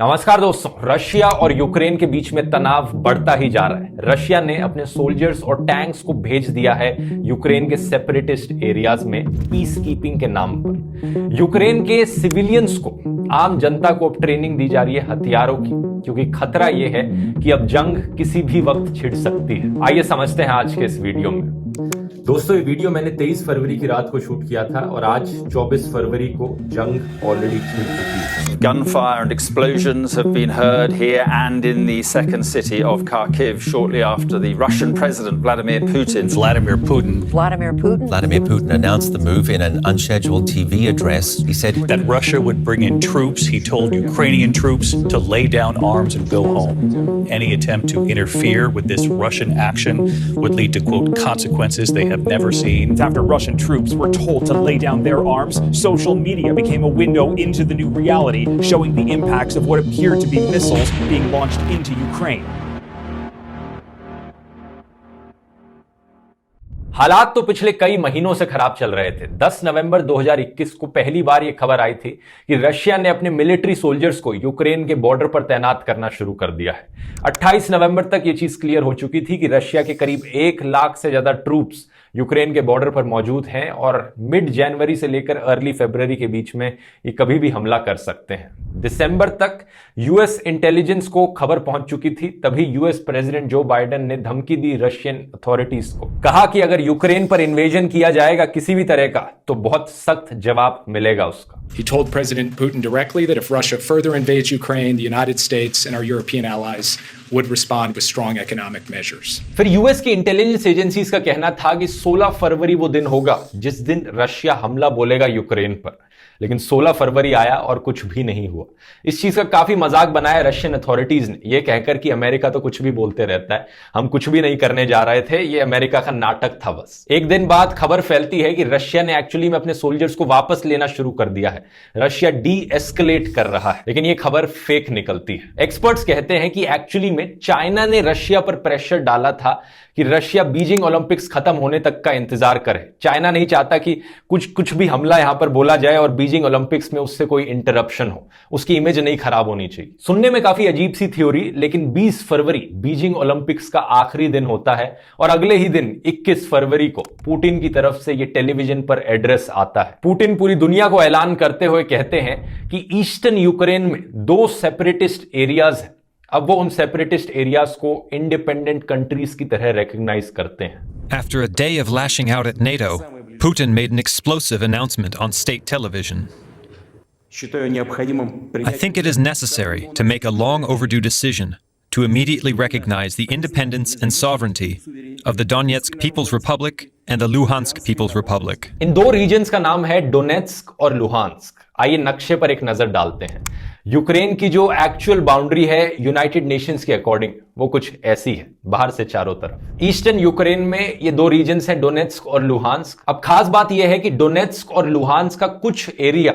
नमस्कार दोस्तों। रशिया और यूक्रेन के बीच में तनाव बढ़ता ही जा रहा है। रशिया ने अपने सोल्जर्स और टैंक्स को भेज दिया है यूक्रेन के सेपरेटिस्ट एरियाज में पीस कीपिंग के नाम पर। यूक्रेन के सिविलियंस को, आम जनता को अब ट्रेनिंग दी जा रही है हथियारों की, क्योंकि खतरा यह है कि अब जंग किसी भी वक्त छिड़ सकती है। आइए समझते हैं आज के इस वीडियो में। दोस्तों, ये वीडियो मैंने 23 फरवरी की रात को शूट किया था और आज 24 फरवरी को जंग ऑलरेडी छिड़ चुकी है। Gunfire and explosions have been heard here and in the second city of Kharkiv shortly after the Russian President Vladimir Putin announced the move in an unscheduled TV address. He said that Russia would bring in troops. He told Ukrainian troops to lay down arms and go home. Any attempt to interfere with this Russian action would lead to, quote, consequences they have never seen. After Russian troops were told to lay down their arms, social media became a window into the new reality, showing the impacts of what appeared to be missiles being launched into Ukraine. हालात तो पिछले कई महीनों से खराब चल रहे थे। 10 नवंबर 2021 को पहली बार यह खबर आई थी कि रशिया ने अपने मिलिट्री सोल्जर्स को यूक्रेन के बॉर्डर पर तैनात करना शुरू कर दिया है। 28 नवंबर तक यह चीज क्लियर हो चुकी थी कि रशिया के करीब 1 लाख से ज्यादा ट्रूप्स यूक्रेन के बॉर्डर पर मौजूद हैं और मिड जनवरी से लेकर अर्ली फरवरी के बीच में ये कभी भी हमला कर सकते हैं। दिसंबर तक यूएस इंटेलिजेंस को खबर पहुंच चुकी थी। तभी यूएस प्रेसिडेंट जो बाइडेन ने धमकी दी रशियन अथॉरिटीज को। कहा कि अगर यूक्रेन पर इन्वेजन किया जाएगा किसी भी तरह का, तो बहुत सख्त जवाब मिलेगा उसका। He told President Putin directly that if Russia further invades Ukraine, the United States and our European allies would respond with strong economic measures. फिर यूएस की इंटेलिजेंस एजेंसीज का कहना था कि 16 फरवरी वो दिन होगा जिस दिन रशिया हमला बोलेगा यूक्रेन पर। लेकिन 16 फरवरी आया और कुछ भी नहीं हुआ। इस चीज का काफी मजाक बनाया रशियन अथॉरिटीज ने, यह कहकर कि अमेरिका तो कुछ भी बोलते रहता है, हम कुछ भी नहीं करने जा रहे थे, ये अमेरिका का नाटक था बस। एक दिन बाद खबर फैलती है कि रशिया ने एक्चुअली में अपने सोल्जर्स को वापस लेना शुरू कर दिया है। रशिया डी एस्केलेट कर रहा है, लेकिन यह खबर फेक निकलती है। एक्सपर्ट्स कहते हैं कि एक्चुअली में चाइना ने रशिया पर प्रेशर डाला था कि रशिया बीजिंग ओलंपिक्स खत्म होने तक का इंतजार करे। चाइना नहीं चाहता कि कुछ भी हमला यहां पर बोला जाए और बीजिंग ओलंपिक्स में उससे कोई इंटरप्शन हो, उसकी इमेज नहीं खराब होनी चाहिए। सुनने में काफी अजीब सी थ्योरी, लेकिन 20 फरवरी बीजिंग ओलंपिक्स का आखिरी दिन होता है और अगले ही दिन 21 फरवरी को पुतिन की तरफ से यह टेलीविजन पर एड्रेस आता है। पुतिन पूरी दुनिया को ऐलान करते हुए कहते हैं कि ईस्टर्न यूक्रेन में 2 सेपरेटिस्ट एरियाज हैं। अब वो उन सेपरेटिस्ट एरियाज को इंडिपेंडेंट कंट्रीज की तरह रिकॉग्नाइज करते हैं। After a day of lashing out at NATO, Putin made an explosive announcement on state television. I think it is necessary to make a long overdue decision to immediately recognize the independence and sovereignty of the Donetsk People's Republic and the Luhansk People's Republic. इन 2 regions का नाम है Donetsk और Luhansk. आइए नक्शे पर एक नजर डालते हैं। यूक्रेन की जो एक्चुअल बाउंड्री है यूनाइटेड नेशंस के अकॉर्डिंग वो कुछ ऐसी है, बाहर से चारों तरफ। ईस्टर्न यूक्रेन में ये 2 रीजन्स हैं, डोनेट्स्क और लुहांस्क। अब खास बात यह है कि डोनेट्स्क और लुहांस्क का कुछ एरिया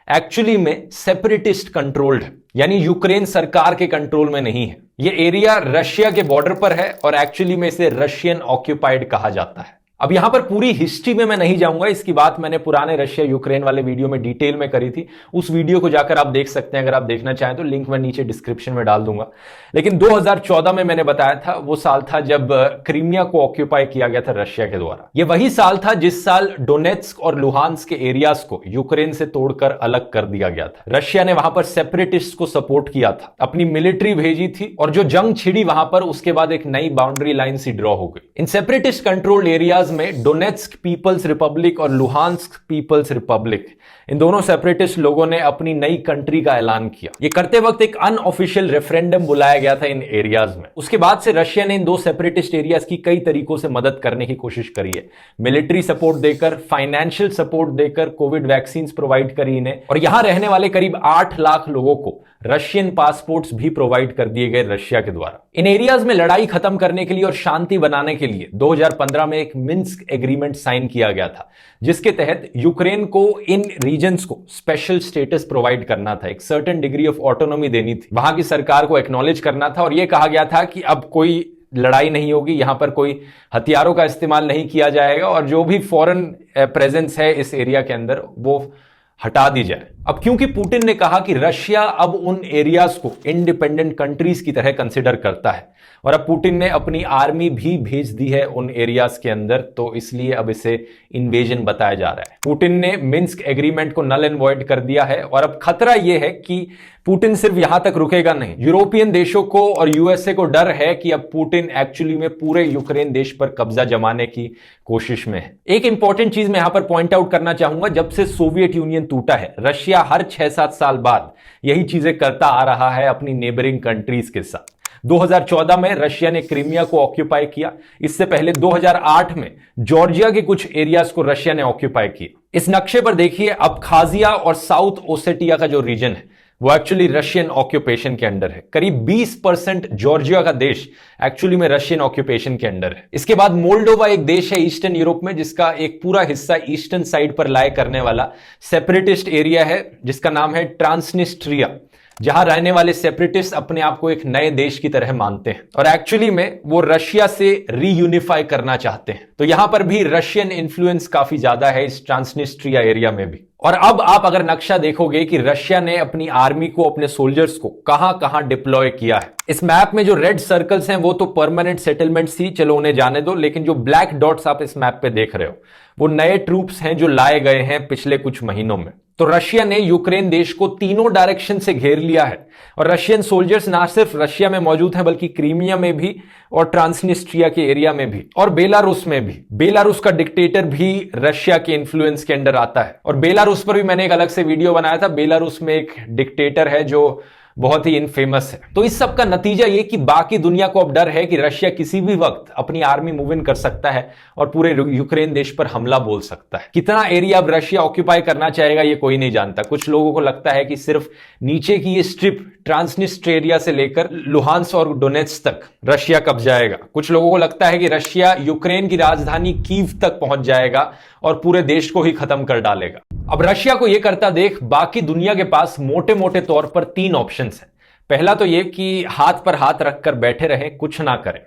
एक्चुअली में सेपरेटिस्ट कंट्रोल्ड है, यानी यूक्रेन सरकार के कंट्रोल में नहीं है। ये एरिया रशिया के बॉर्डर पर है और एक्चुअली में इसे रशियन ऑक्यूपाइड कहा जाता है। अब यहां पर पूरी हिस्ट्री में मैं नहीं जाऊंगा, इसकी बात मैंने पुराने रशिया यूक्रेन वाले वीडियो में डिटेल में करी थी। उस वीडियो को जाकर आप देख सकते हैं, अगर आप देखना चाहें तो लिंक मैं नीचे डिस्क्रिप्शन में डाल दूंगा। लेकिन 2014 में मैंने बताया था, वो साल था जब क्रीमिया को ऑक्यूपाई किया गया था रशिया के द्वारा। यह वही साल था जिस साल डोनेट्स्क और लुहांस्क के एरियाज को यूक्रेन से तोड़कर अलग कर दिया गया था। रशिया ने वहां पर सेपरेटिस्ट को सपोर्ट किया था, अपनी मिलिट्री भेजी थी और जो जंग छिड़ी वहां पर, उसके बाद एक नई बाउंड्री लाइन सी ड्रॉ हो गई। इन सेपरेटिस्ट कंट्रोल्ड एरियाज में डोनेट्स्क पीपल्स रिपब्लिक और लुहांस्क पीपल्स रिपब्लिक, इन दोनों सेपरेटिस्ट लोगों ने अपनी नई कंट्री का ऐलान किया। ये करते वक्त एक अनऑफिशियल रेफरेंडम बुलाया गया था इन एरियाज में। उसके बाद से रशिया ने इन 2 सेपरेटिस्ट एरियाज की कई तरीकों से मदद करने की कोशिश करी है। मिलिट्री सपोर्ट देकर, फाइनेंशियल सपोर्ट देकर, कोविड वैक्सीन प्रोवाइड करी इन्हें, और यहां रहने वाले करीब 8 लाख लोगों को रशियन पासपोर्ट्स भी प्रोवाइड कर दिए गए रशिया के द्वारा। इन एरियाज में लड़ाई खत्म करने के लिए और शांति बनाने के लिए 2015 में एक मिन्स्क एग्रीमेंट साइन किया गया था, जिसके तहत यूक्रेन को इन रीजन्स को स्पेशल स्टेटस प्रोवाइड करना था, एक सर्टेन डिग्री ऑफ ऑटोनॉमी देनी थी, वहां की सरकार को एक्नॉलेज करना था। और यह कहा गया था कि अब कोई लड़ाई नहीं होगी, यहां पर कोई हथियारों का इस्तेमाल नहीं किया जाएगा और जो भी फॉरेन प्रेजेंस है इस एरिया के अंदर वो हटा दी जाए। अब क्योंकि पुतिन ने कहा कि रशिया अब उन एरियाज को इंडिपेंडेंट कंट्रीज की तरह कंसिडर करता है और अब पुतिन ने अपनी आर्मी भी भेज दी है उन एरियाज के अंदर, तो इसलिए अब इसे इन्वेजन बताया जा रहा है। पुतिन ने मिन्स्क एग्रीमेंट को नल एंड वॉइड कर दिया है और अब खतरा यह है कि पुतिन सिर्फ यहां तक रुकेगा नहीं। यूरोपियन देशों को और यूएसए को डर है कि अब पुतिन एक्चुअली में पूरे यूक्रेन देश पर कब्जा जमाने की कोशिश में है। एक इंपॉर्टेंट चीज मैं यहां पर पॉइंट आउट करना चाहूंगा, जब से सोवियत यूनियन टूटा है, रशिया हर 6-7 साल बाद यही चीजें करता आ रहा है अपनी नेबरिंग कंट्रीज के साथ। 2014 में रशिया ने क्रीमिया को ऑक्यूपाई किया। इससे पहले 2008 में जॉर्जिया के कुछ एरियाज को रशिया ने ऑक्यूपाई किया। इस नक्शे पर देखिए, अबखाजिया और साउथ ओसेटिया का जो रीजन है वो एक्चुअली रशियन ऑक्यूपेशन के अंडर है। करीब 20% जॉर्जिया का देश एक्चुअली में रशियन ऑक्यूपेशन के अंडर है। इसके बाद मोल्डोवा एक देश है ईस्टर्न यूरोप में, जिसका एक पूरा हिस्सा ईस्टर्न साइड पर लाए करने वाला सेपरेटिस्ट एरिया है, जिसका नाम है ट्रांसनिस्ट्रिया, जहां रहने वाले सेपरेटिस्ट अपने आप को एक नए देश की तरह मानते हैं और एक्चुअली में वो रशिया से रीयूनिफाई करना चाहते हैं। तो यहां पर भी रशियन इन्फ्लुएंस काफी ज्यादा है इस ट्रांसनिस्ट्रिया एरिया में भी। और अब आप अगर नक्शा देखोगे कि रशिया ने अपनी आर्मी को, अपने सोल्जर्स को कहां कहां डिप्लॉय किया है। इस मैप में जो रेड सर्कल्स हैं वो तो परमानेंट सेटलमेंट्स ही, चलो उन्हें जाने दो, लेकिन जो ब्लैक डॉट्स आप इस मैप पे देख रहे हो वो नए ट्रूप्स हैं जो लाए गए हैं पिछले कुछ महीनों में। तो रशिया ने यूक्रेन देश को तीनों डायरेक्शन से घेर लिया है और रशियन सोल्जर्स ना सिर्फ रशिया में मौजूद हैं बल्कि क्रीमिया में भी और ट्रांसनिस्ट्रिया के एरिया में भी और बेलारूस में भी। बेलारूस का डिक्टेटर भी रशिया के इन्फ्लुएंस के अंडर आता है और बेलारूस पर भी मैंने एक अलग से वीडियो बनाया था। बेलारूस में एक डिक्टेटर है जो बहुत ही इनफेमस है। तो इस सब का नतीजा ये कि बाकी दुनिया को अब डर है कि रशिया किसी भी वक्त अपनी आर्मी मूव इन कर सकता है और पूरे यूक्रेन देश पर हमला बोल सकता है। कितना एरिया अब रशिया ऑक्यूपाई करना चाहेगा ये कोई नहीं जानता। कुछ लोगों को लगता है कि सिर्फ नीचे की ये स्ट्रिप ट्रांसनिस्ट्रिया से लेकर लुहांस्क और डोनेट्स्क तक रशिया कब्जाएगा। कुछ लोगों को लगता है कि रशिया यूक्रेन की राजधानी कीव तक पहुंच जाएगा और पूरे देश को ही खत्म कर डालेगा। अब रशिया को यह करता देख बाकी दुनिया के पास मोटे मोटे तौर पर 3 ऑप्शंस हैं। पहला तो यह कि हाथ पर हाथ रखकर बैठे रहें, कुछ ना करें।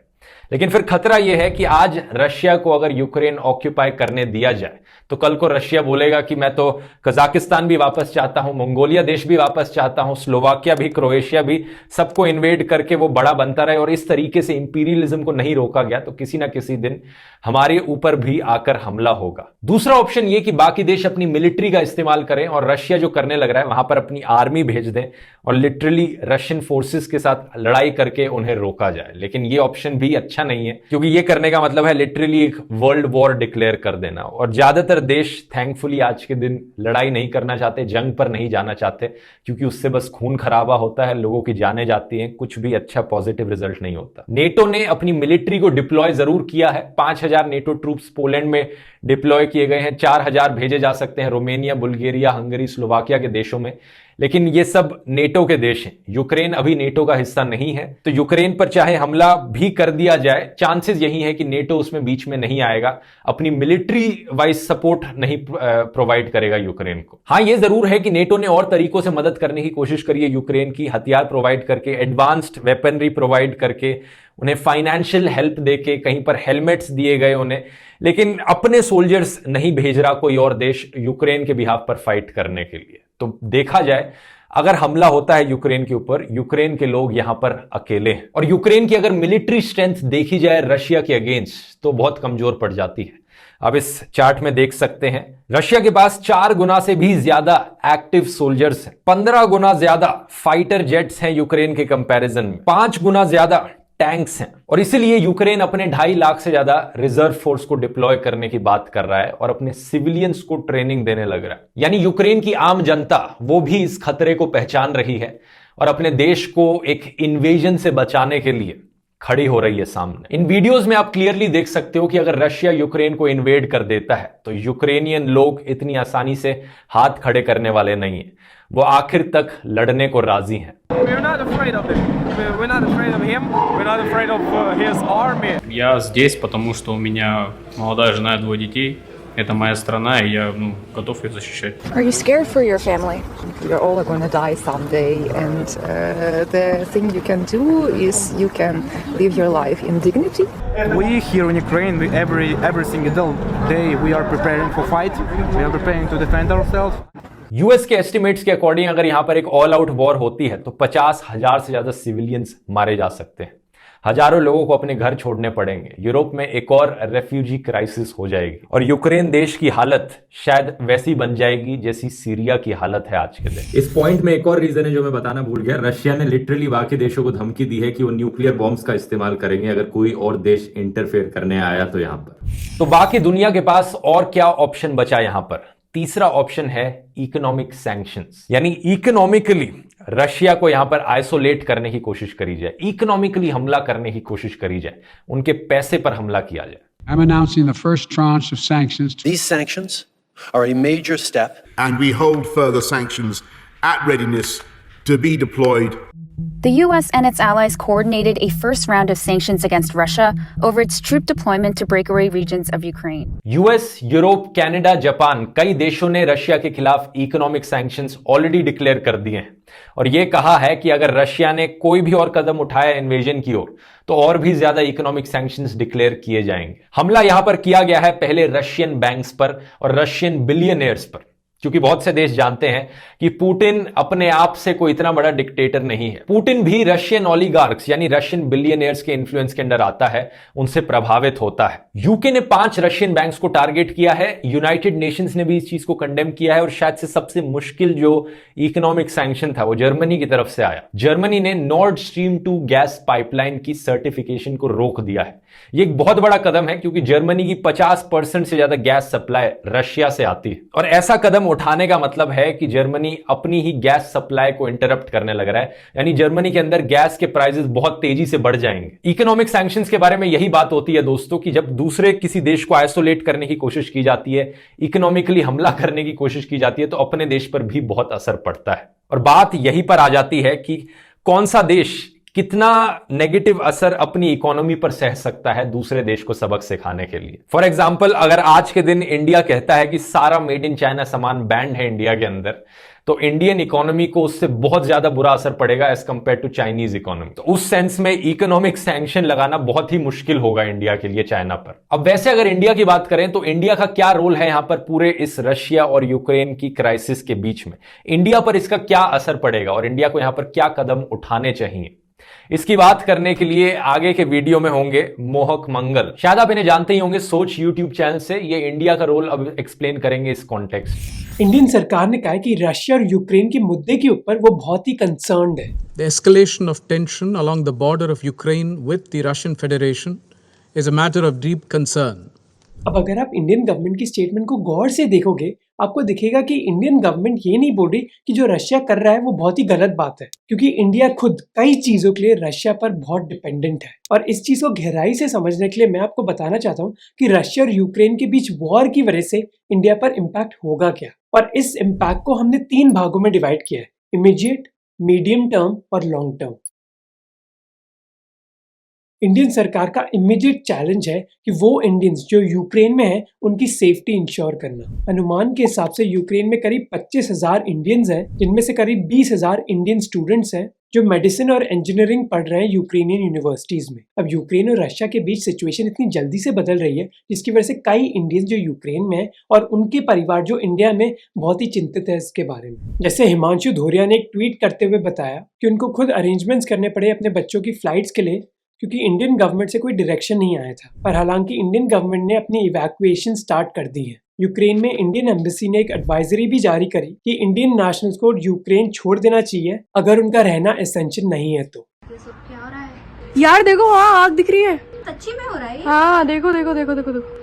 लेकिन फिर खतरा यह है कि आज रशिया को अगर यूक्रेन ऑक्यूपाई करने दिया जाए तो कल को रशिया बोलेगा कि मैं तो कजाकिस्तान भी वापस चाहता हूं, मंगोलिया देश भी वापस चाहता हूं, स्लोवाकिया भी, क्रोएशिया भी, सबको इन्वेड करके वो बड़ा बनता रहे और इस तरीके से इंपीरियलिज्म को नहीं रोका गया तो किसी ना किसी दिन हमारे ऊपर भी आकर हमला होगा। दूसरा ऑप्शन ये कि बाकी देश अपनी मिलिट्री का इस्तेमाल करें और रशिया जो करने लग रहा है वहां पर अपनी आर्मी भेज दें और लिटरली रशियन फोर्सेस के साथ लड़ाई करके उन्हें रोका जाए। लेकिन ये ऑप्शन भी अच्छा नहीं है क्योंकि ये करने का मतलब है लिटरली एक वर्ल्ड वॉर डिक्लेयर कर देना और ज्यादातर देश थैंकफुली आज के दिन लड़ाई नहीं करना चाहते, जंग पर नहीं जाना चाहते क्योंकि उससे बस खून खराबा होता है, लोगों की जानें जाती हैं, कुछ भी अच्छा पॉजिटिव रिजल्ट नहीं होता। नेटो ने अपनी मिलिट्री को डिप्लॉय जरूर किया है। 5000 नेटो ट्रूप्स पोलैंड में डिप्लॉय किए गए हैं, 4000 भेजे जा सकते हैं रोमानिया, बुल्गारिया, हंगरी, स्लोवाकिया के देशों में। लेकिन ये सब नेटो के देश हैं, यूक्रेन अभी नेटो का हिस्सा नहीं है। तो यूक्रेन पर चाहे हमला भी कर दिया जाए, चांसेस यही है कि नेटो उसमें बीच में नहीं आएगा, अपनी मिलिट्री वाइज सपोर्ट नहीं प्रोवाइड करेगा यूक्रेन को। हाँ, ये जरूर है कि नेटो ने और तरीकों से मदद करने की कोशिश करी है यूक्रेन की, हथियार प्रोवाइड करके, एडवांस्ड वेपनरी प्रोवाइड करके, उन्हें फाइनेंशियल हेल्प देके, कहीं पर हेलमेट्स दिए गए उन्हें, लेकिन अपने सोल्जर्स नहीं भेज रहा कोई और देश यूक्रेन के बिहाफ पर फाइट करने के लिए। तो देखा जाए अगर हमला होता है यूक्रेन के ऊपर, यूक्रेन के लोग यहां पर अकेले हैं और यूक्रेन की अगर मिलिट्री स्ट्रेंथ देखी जाए रशिया के अगेंस्ट तो बहुत कमजोर पड़ जाती है। अब इस चार्ट में देख सकते हैं रशिया के पास 4 गुना से भी ज्यादा एक्टिव सोल्जर्स हैं, 15 गुना ज्यादा फाइटर जेट्स हैं यूक्रेन के कंपैरिजन में, 5 गुना ज्यादा टैंक्स हैं और इसीलिए यूक्रेन अपने 2.5 लाख से ज्यादा रिजर्व फोर्स को डिप्लॉय करने की बात कर रहा है और अपने सिविलियंस को ट्रेनिंग देने लग रहा है। यानी यूक्रेन की आम जनता वो भी इस खतरे को पहचान रही है और अपने देश को एक इन्वेजन से बचाने के लिए खड़ी हो रही है सामने। इन वीडियोस में आप क्लियरली देख सकते हो कि अगर रशिया यूक्रेन को इन्वेड कर देता है तो यूक्रेनियन लोग इतनी आसानी से हाथ खड़े करने वाले नहीं है, वो आखिर तक लड़ने को राजी हैं। Я здесь, потому что у меня молодая жена и 2 детей. Это моя страна, и я готов ее защищать. Are you scared for your family? You're all going to die someday, and the thing you can do is you can live your life in dignity. We here in Ukraine, every single day we are preparing for fight. We are preparing to defend ourselves. US के estimates के according अगर यहां पर एक all out war होती है तो 50,000 से ज्यादा सिविलियंस मारे जा सकते हैं, हजारों लोगों को अपने घर छोड़ने पड़ेंगे, यूरोप में एक और रेफ्यूजी क्राइसिस हो जाएगी और यूक्रेन देश की हालत शायद वैसी बन जाएगी जैसी सीरिया की हालत है आज के दिन। इस पॉइंट में एक और रीजन है जो मैं बताना भूल गया, रशिया ने लिटरली बाकी देशों को धमकी दी है कि वो न्यूक्लियर बॉम्ब्स का इस्तेमाल करेंगे अगर कोई और देश इंटरफेयर करने आया तो यहां पर। तो बाकी दुनिया के पास और क्या ऑप्शन बचा यहां पर? तीसरा ऑप्शन है इकोनॉमिक सैंक्शंस, यानी इकोनॉमिकली रशिया को यहां पर आइसोलेट करने की कोशिश करी जाए, इकोनॉमिकली हमला करने की कोशिश करी जाए, उनके पैसे पर हमला किया जाए। I'm announcing the first tranche of sanctions. These sanctions are a major step, and we hold further sanctions at readiness to be deployed. The U.S. and its allies coordinated a first round of sanctions against Russia over its troop deployment to breakaway regions of Ukraine. US, Europe, Canada, Japan, कई देशों ने Russia के खिलाफ economic sanctions already declare कर दिए हैं और यह कहा है कि अगर रशिया ने कोई भी और कदम उठाया इन्वेजन की ओर तो और भी ज्यादा इकोनॉमिक सैंक्शंस डिक्लेयर किए जाएंगे। हमला यहां पर किया गया है पहले रशियन बैंक्स पर और रशियन बिलियनियर्स पर, क्योंकि बहुत से देश जानते हैं कि पुतिन अपने आप से कोई इतना बड़ा डिक्टेटर नहीं है। पुतिन भी रशियन ओलिगार्क्स यानी रशियन बिलियनियर्स के इन्फ्लुएंस के अंडर आता है, उनसे प्रभावित होता है। यूके ने 5 रशियन बैंक्स को टारगेट किया है, यूनाइटेड नेशंस ने भी इस चीज को कंडेम किया है और शायद से सबसे मुश्किल जो इकोनॉमिक सैंक्शन था वो जर्मनी की तरफ से आया। जर्मनी ने नॉर्ड स्ट्रीम 2 गैस पाइपलाइन की सर्टिफिकेशन को रोक दिया है। ये एक बहुत बड़ा कदम है क्योंकि जर्मनी की 50% से ज्यादा गैस सप्लाई रशिया से आती है और ऐसा कदम उठाने का मतलब है कि जर्मनी अपनी ही गैस सप्लाई को इंटरप्ट करने लग रहा है, यानी जर्मनी के अंदर गैस के प्राइसेस बहुत तेजी से बढ़ जाएंगे। इकोनॉमिक सैंक्शंस के बारे में यही बात होती है दोस्तों कि जब दूसरे किसी देश को आइसोलेट करने की कोशिश की जाती है, इकोनॉमिकली हमला करने की कोशिश की जाती है तो अपने देश पर भी बहुत असर पड़ता है। और बात यहीं पर आ जाती है कि कौन सा देश कितना नेगेटिव असर अपनी इकोनॉमी पर सह सकता है दूसरे देश को सबक सिखाने के लिए। फॉर एग्जाम्पल, अगर आज के दिन इंडिया कहता है कि सारा मेड इन चाइना सामान बैंड है इंडिया के अंदर, तो इंडियन इकोनॉमी को उससे बहुत ज्यादा बुरा असर पड़ेगा as compared to Chinese economy. तो उस सेंस में इकोनॉमिक सैंक्शन लगाना बहुत ही मुश्किल होगा इंडिया के लिए चाइना पर। अब वैसे अगर इंडिया की बात करें तो इंडिया का क्या रोल है यहां पर पूरे इस रशिया और यूक्रेन की क्राइसिस के बीच में, इंडिया पर इसका क्या असर पड़ेगा और इंडिया को यहां पर क्या कदम उठाने चाहिए, इसकी बात करने के लिए आगे के वीडियो में होंगे मोहक मंगल। शायद आप इन्हें जानते ही होंगे सोच यूट्यूब चैनल से, ये इंडिया का रोल अब एक्सप्लेन करेंगे इस कॉन्टेक्स्ट। इंडियन सरकार ने कहा है कि रशिया और यूक्रेन के मुद्दे के ऊपर वो बहुत ही कंसर्न्ड है। The escalation of tension along the border of Ukraine with the Russian Federation is a matter of deep concern. अब अगर आप इंडियन गवर्नमेंट की स्टेटमेंट को गौर से देखोगे, आपको दिखेगा कि इंडियन गवर्नमेंट ये नहीं बोल रही कि जो रशिया कर रहा है वो बहुत ही गलत बात है, क्योंकि इंडिया खुद कई चीजों के लिए रशिया पर बहुत डिपेंडेंट है। और इस चीज को गहराई से समझने के लिए मैं आपको बताना चाहता हूँ कि रशिया और यूक्रेन के बीच वॉर की वजह से इंडिया पर इम्पैक्ट होगा क्या। और इस इम्पैक्ट को हमने 3 भागों में डिवाइड किया है, इमीडिएट, मीडियम टर्म और लॉन्ग टर्म। इंडियन सरकार का इमीडिएट चैलेंज है कि वो इंडियंस जो यूक्रेन में हैं उनकी सेफ्टी इंश्योर करना। अनुमान के हिसाब से यूक्रेन में करीब 25,000 इंडियंस हैं, जिनमें से करीब 20,000 इंडियन स्टूडेंट्स हैं जो मेडिसिन और इंजीनियरिंग पढ़ रहे हैं यूक्रेनियन यूनिवर्सिटीज में। अब यूक्रेन और रशिया के बीच सिचुएशन इतनी जल्दी से बदल रही है जिसकी वजह से कई इंडियंस जो यूक्रेन में हैं और उनके परिवार जो इंडिया में बहुत ही चिंतित है इसके बारे में। जैसे हिमांशु धोरिया ने एक ट्वीट करते हुए बताया कि उनको खुद अरेंजमेंट्स करने पड़े अपने बच्चों की फ्लाइट्स के लिए, क्योंकि इंडियन गवर्नमेंट से कोई डायरेक्शन नहीं आया था। पर हालांकि इंडियन गवर्नमेंट ने अपनी इवैक्यूएशन स्टार्ट कर दी है। यूक्रेन में इंडियन एम्बेसी ने एक एडवाइजरी भी जारी करी कि इंडियन नेशनल्स को यूक्रेन छोड़ देना चाहिए अगर उनका रहना एसेंशियल नहीं है तो। ये सब क्या हो रहा है यार? देखो, हाँ आग दिख रही है, सच्ची में हो रहा है। हाँ देखो देखो देखो देखो देखो।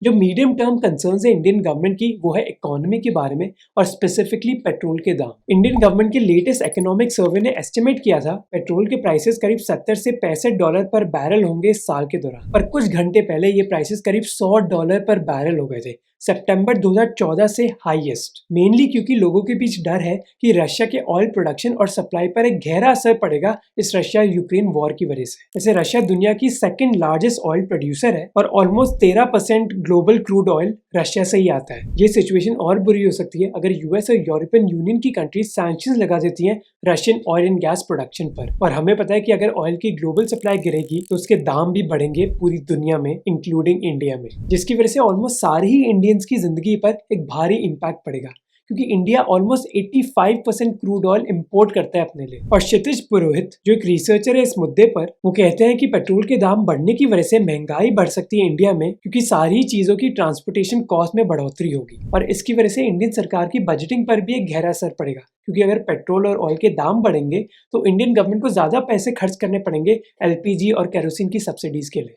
जो मीडियम टर्म कंसर्न्स है इंडियन गवर्नमेंट की वो है इकोनॉमी के बारे में और स्पेसिफिकली पेट्रोल के दाम। इंडियन गवर्नमेंट के लेटेस्ट इकोनॉमिक सर्वे ने एस्टिमेट किया था पेट्रोल के प्राइसेस करीब 70 से $65 पर बैरल होंगे इस साल के दौरान, पर कुछ घंटे पहले ये प्राइसेस करीब $100 पर बैरल हो गए थे, सितंबर 2014 से हाईएस्ट। मेनली क्योंकि लोगों के बीच डर है कि रशिया के ऑयल प्रोडक्शन और सप्लाई पर एक गहरा असर पड़ेगा इस रशिया यूक्रेन वॉर की वजह से। वैसे रशिया दुनिया की 2nd लार्जेस्ट ऑयल प्रोड्यूसर है और almost 13% global crude oil Russia से ही आता है। ये सिचुएशन और बुरी हो सकती है अगर यूएस और यूरोपियन यूनियन की कंट्रीज सैंक्शंस लगा देती हैं Russian oil and gas production पर। और हमें पता है कि अगर ऑयल की ग्लोबल सप्लाई गिरेगी तो उसके दाम भी बढ़ेंगे पूरी दुनिया में इंक्लूडिंग इंडिया में, जिसकी वजह से ऑलमोस्ट सारे ही इंडियंस की जिंदगी पर एक भारी इम्पैक्ट पड़ेगा, क्योंकि India almost 85% crude oil import करता है अपने लिए। और क्षितिज पुरोहित जो एक रिसर्चर है इस मुद्दे पर, वो कहते हैं कि पेट्रोल के दाम बढ़ने की वजह से महंगाई बढ़ सकती है इंडिया में, क्योंकि सारी चीजों की ट्रांसपोर्टेशन कॉस्ट में बढ़ोतरी होगी और इसकी वजह से इंडियन सरकार की बजटिंग पर भी एक गहरा असर पड़ेगा, क्योंकि अगर पेट्रोल और ऑयल के दाम बढ़ेंगे तो इंडियन गवर्नमेंट को ज्यादा पैसे खर्च करने पड़ेंगे एलपीजी और केरोसिन की सब्सिडीज के लिए।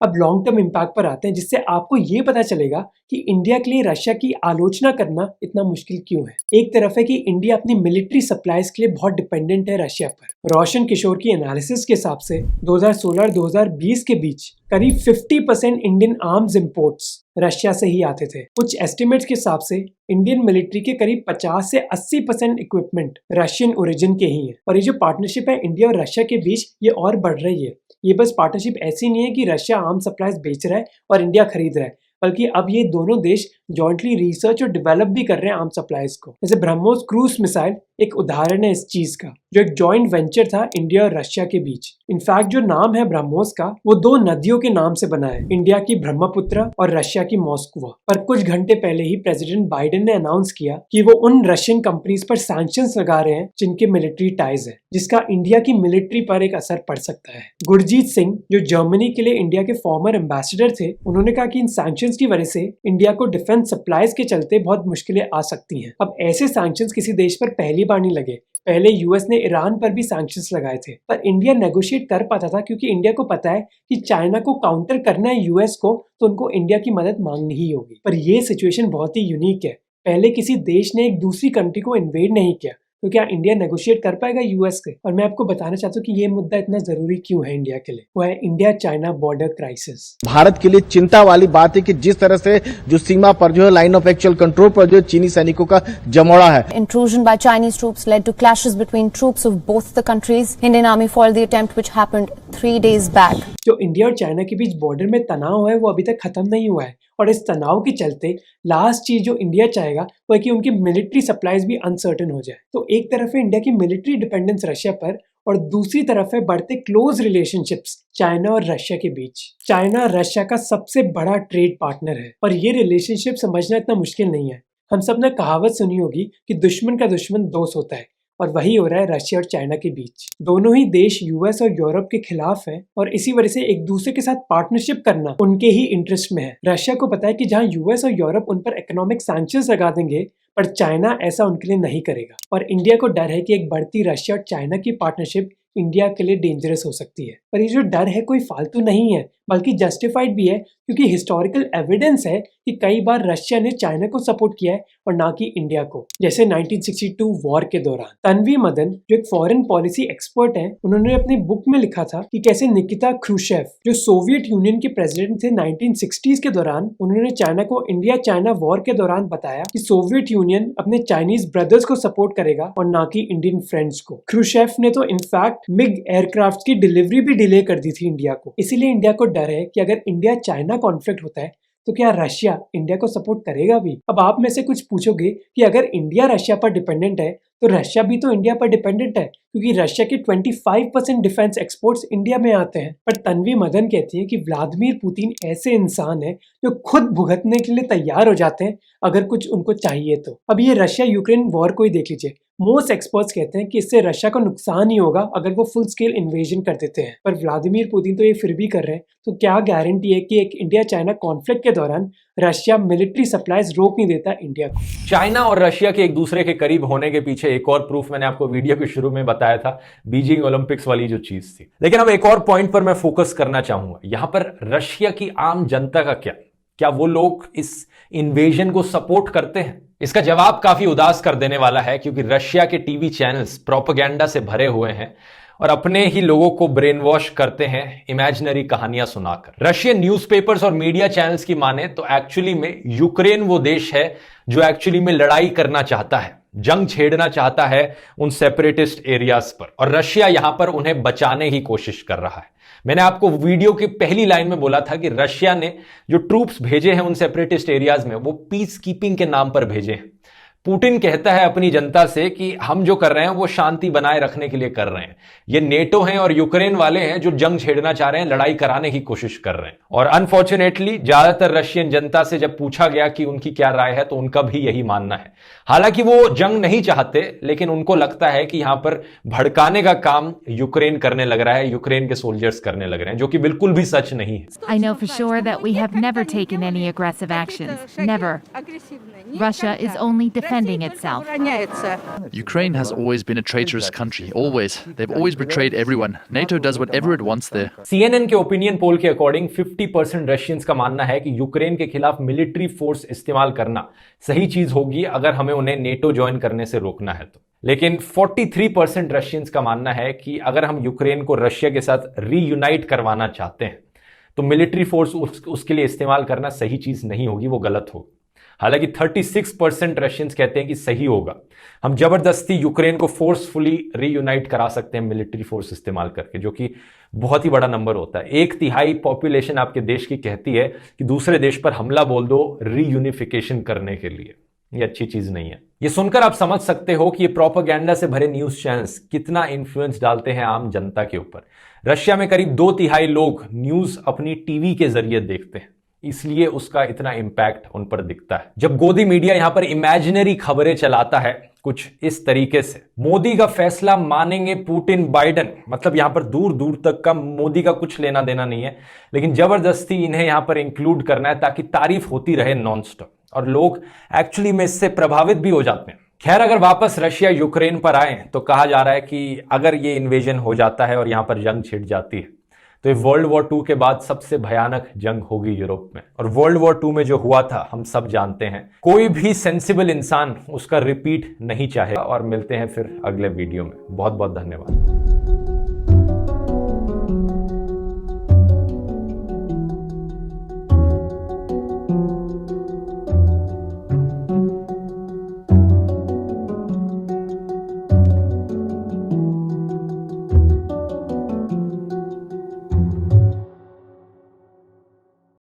अब लॉन्ग टर्म इम्पैक्ट पर आते हैं, जिससे आपको ये पता चलेगा कि इंडिया के लिए रशिया की आलोचना करना इतना मुश्किल क्यों है। एक तरफ है कि इंडिया अपनी मिलिट्री सप्लाईज के लिए बहुत डिपेंडेंट है रशिया पर। रोशन किशोर की एनालिसिस के हिसाब से 2016 और 2020 के बीच करीब 50% इंडियन आर्म्स इंपोर्ट्स रशिया से ही आते थे। कुछ एस्टिमेट्स के हिसाब से इंडियन मिलिट्री के करीब 50 से 80% इक्विपमेंट रशियन ओरिजिन के ही है। और ये जो पार्टनरशिप है इंडिया और रशिया के बीच, ये और बढ़ रही है। ये बस पार्टनरशिप ऐसी नहीं है कि रशिया आर्म सप्लाईज बेच रहा है और इंडिया खरीद रहा है, बल्कि अब ये दोनों देश जॉइंटली रिसर्च और डेवलप भी कर रहे हैं आर्म सप्लाईज को। जैसे ब्रह्मोस क्रूज मिसाइल एक उदाहरण है इस चीज का, जो एक जॉइंट वेंचर था इंडिया और रशिया के बीच। इनफैक्ट जो नाम है ब्रह्मोस का, वो दो नदियों के नाम से बना है, इंडिया की ब्रह्मपुत्र और रशिया की मॉस्कवा। पर कुछ घंटे पहले ही प्रेसिडेंट बाइडेन ने अनाउंस किया कि वो उन रशियन कंपनीज पर सैंक्शंस लगा रहे हैं जिनके मिलिट्री टाइज है, जिसका इंडिया की मिलिट्री पर एक असर पड़ सकता है। गुरजीत सिंह जो जर्मनी के लिए इंडिया के फॉर्मर एम्बेसडर थे, उन्होंने कहा कि इन सैंक्शंस की वजह से इंडिया को डिफेंस सप्लाईज के चलते बहुत मुश्किलें आ सकती हैं। अब ऐसे सैंक्शंस किसी देश पर पहली बार नहीं लगे, पहले यूएस ने ईरान पर भी सैंक्शंस लगाए थे, पर इंडिया नेगोशिएट कर पाता था, क्योंकि इंडिया को पता है कि चाइना को काउंटर करना है यूएस को, तो उनको इंडिया की मदद मांगनी ही होगी। पर यह सिचुएशन बहुत ही यूनिक है, पहले किसी देश ने एक दूसरी कंट्री को इन्वेड नहीं किया, तो क्या इंडिया नेगोशिएट कर पाएगा यूएस से? और मैं आपको बताना चाहता हूँ कि ये मुद्दा इतना जरूरी क्यों है इंडिया के लिए। वो है India China border crisis. Bharat के लिए चिंता वाली बात है कि जिस तरह से जो सीमा पर जो है लाइन ऑफ एक्चुअल कंट्रोल पर जो चीनी सैनिकों का जमोड़ा है। Intrusion by Chinese troops led to clashes between troops of both the countries. Indian army foiled the attempt which happened 3 days back. जो इंडिया और चाइना के बीच बॉर्डर में तनाव है वो अभी तक खत्म नहीं हुआ है, और इस तनाव के चलते लास्ट चीज जो इंडिया चाहेगा वो है कि उनकी मिलिट्री सप्लाईज भी अनसर्टेन हो जाए। तो एक तरफ है इंडिया की मिलिट्री डिपेंडेंस रशिया पर, और दूसरी तरफ है बढ़ते क्लोज रिलेशनशिप्स चाइना और रशिया के बीच। चाइना रशिया का सबसे बड़ा ट्रेड पार्टनर है, और ये रिलेशनशिप समझना इतना मुश्किल नहीं है। हम सब ने कहावत सुनी होगी कि दुश्मन का दुश्मन दोस्त होता है, और वही हो रहा है रशिया और चाइना के बीच। दोनों ही देश यूएस और यूरोप के खिलाफ हैं, और इसी वजह से एक दूसरे के साथ पार्टनरशिप करना उनके ही इंटरेस्ट में है। रशिया को पता है कि जहां यूएस और यूरोप उन पर इकोनॉमिक सैंक्शंस लगा देंगे, पर चाइना ऐसा उनके लिए नहीं करेगा। और इंडिया को डर है कि एक बढ़ती रशिया और चाइना की पार्टनरशिप इंडिया के लिए डेंजरस हो सकती है। पर ये जो डर है कोई फालतू नहीं है, बल्कि जस्टिफाइड भी है, क्योंकि हिस्टोरिकल एविडेंस है कि कई बार रशिया ने चाइना को सपोर्ट किया है और ना कि इंडिया को। जैसे 1962 वॉर के दौरान तन्वी मदन जो एक फॉरेन पॉलिसी एक्सपर्ट हैं, उन्होंने अपनी बुक में लिखा था कि कैसे निकिता क्रूशेव जो सोवियत यूनियन के प्रेसिडेंट थे 1960s के दौरान, उन्होंने चाइना को इंडिया चाइना वॉर के दौरान बताया कि सोवियत यूनियन अपने चाइनीज ब्रदर्स को सपोर्ट करेगा और ना कि इंडियन फ्रेंड्स को। क्रूशेव ने तो इनफैक्ट मिग एयरक्राफ्ट की डिलीवरी भी डिले कर दी थी इंडिया को। इसीलिए इंडिया को डर है कि अगर इंडिया चाइना कॉन्फ्लिक्ट होता है तो क्या रशिया इंडिया को सपोर्ट करेगा भी। अब आप में से कुछ पूछोगे कि अगर इंडिया रशिया पर डिपेंडेंट है तो रशिया भी तो इंडिया पर डिपेंडेंट है, क्योंकि रशिया के 25% डिफेंस एक्सपोर्ट्स इंडिया में आते हैं। पर तन्वी मदन कहती है कि व्लादिमीर पुतिन ऐसे इंसान है जो खुद भुगतने के लिए तैयार हो जाते हैं अगर कुछ उनको चाहिए तो। अब ये रशिया यूक्रेन वॉर को ही देख लीजिए। मोस्ट एक्सपर्ट्स कहते हैं कि इससे रशिया को नुकसान ही होगा अगर वो फुल स्केल इन्वेजन कर देते हैं, पर व्लादिमीर पुतिन तो ये फिर भी कर रहे हैं। तो क्या गारंटी है कि एक इंडिया चाइना कॉन्फ्लिक्ट के दौरान रशिया मिलिट्री सप्लाईज रोक नहीं देता इंडिया को। चाइना और रशिया के एक दूसरे के करीब होने के पीछे एक और प्रूफ मैंने आपको वीडियो के शुरू में बताया था, बीजिंग ओलंपिक्स वाली जो चीज थी। लेकिन अब एक और पॉइंट पर मैं फोकस करना चाहूंगा। यहां पर रशिया की आम जनता का क्या वो लोग इस इन्वेजन को सपोर्ट करते हैं? इसका जवाब काफी उदास कर देने वाला है, क्योंकि रशिया के टीवी चैनल्स प्रोपेगेंडा से भरे हुए हैं और अपने ही लोगों को ब्रेन वॉश करते हैं इमेजिनरी कहानियां सुनाकर। रशियन न्यूज़पेपर्स और मीडिया चैनल्स की माने तो एक्चुअली में यूक्रेन वो देश है जो एक्चुअली में लड़ाई करना चाहता है, जंग छेड़ना चाहता है उन सेपरेटिस्ट एरियाज पर, और रशिया यहां पर उन्हें बचाने की कोशिश कर रहा है। मैंने आपको वीडियो की पहली लाइन में बोला था कि रशिया ने जो ट्रूप्स भेजे हैं उन सेपरेटिस्ट एरियाज में वो पीस कीपिंग के नाम पर भेजे हैं। पुतिन कहता है अपनी जनता से कि हम जो कर रहे हैं वो शांति बनाए रखने के लिए कर रहे हैं। ये नेटो हैं और यूक्रेन वाले हैं जो जंग छेड़ना चाह रहे हैं, लड़ाई कराने की कोशिश कर रहे हैं। और अनफॉर्चुनेटली ज्यादातर रशियन जनता से जब पूछा गया कि उनकी क्या राय है तो उनका भी यही मानना है। हालांकि वो जंग नहीं चाहते, लेकिन उनको लगता है कि यहां पर भड़काने का काम यूक्रेन करने लग रहा है, यूक्रेन के सोल्जर्स करने लग रहे हैं, जो कि बिल्कुल भी सच नहीं है। I know for sure that we have never taken any aggressive actions. Never. Russia is only defending itself. Ukraine has always been a traitorous country. Always. They've always betrayed everyone. NATO does whatever it wants there. CNN के opinion poll के according 50% Russians का मानना है कि Ukraine के खिलाफ military force इस्तेमाल करना सही चीज होगी अगर हमें उन्हें नेटो ज्वाइन करने से रोकना है तो। लेकिन 43% रशियंस का मानना है कि अगर हम यूक्रेन को रशिया के साथ रीयूनाइट करवाना चाहते हैं तो मिलिट्री फोर्स उसके लिए इस्तेमाल करना सही चीज नहीं होगी, वो गलत होगी। हालांकि 36% रशियंस कहते हैं कि सही होगा, हम जबरदस्ती यूक्रेन को फोर्सफुली रीयूनाइट करा सकते हैं मिलिट्री फोर्स इस्तेमाल करके, जो कि बहुत ही बड़ा नंबर होता है। 1/3 पॉपुलेशन आपके देश की कहती है कि दूसरे देश पर हमला बोल दो रीयूनिफिकेशन करने के लिए। ये अच्छी चीज नहीं है। ये सुनकर आप समझ सकते हो कि ये प्रोपेगेंडा से भरे न्यूज चैनल्स कितना इन्फ्लुएंस डालते हैं आम जनता के ऊपर। रशिया में करीब 2/3 लोग न्यूज अपनी टीवी के जरिए देखते हैं, इसलिए उसका इतना इंपैक्ट उन पर दिखता है। जब गोदी मीडिया यहां पर इमेजिनरी खबरें चलाता है कुछ इस तरीके से, मोदी का फैसला मानेंगे पुतिन बाइडेन, मतलब यहां पर दूर दूर तक का मोदी का कुछ लेना देना नहीं है, लेकिन जबरदस्ती इन्हें यहां पर इंक्लूड करना है ताकि तारीफ होती रहे नॉनस्टॉप, और लोग एक्चुअली में इससे प्रभावित भी हो जाते हैं। खैर, अगर वापस रशिया यूक्रेन पर आए तो कहा जा रहा है कि अगर ये इन्वेजन हो जाता है और यहां पर जंग छिड़ जाती है तो ये वर्ल्ड वॉर 2 के बाद सबसे भयानक जंग होगी यूरोप में। और वर्ल्ड वॉर 2 में जो हुआ था हम सब जानते हैं, कोई भी सेंसिबल इंसान उसका रिपीट नहीं चाहेगा। और मिलते हैं फिर अगले वीडियो में। बहुत बहुत धन्यवाद।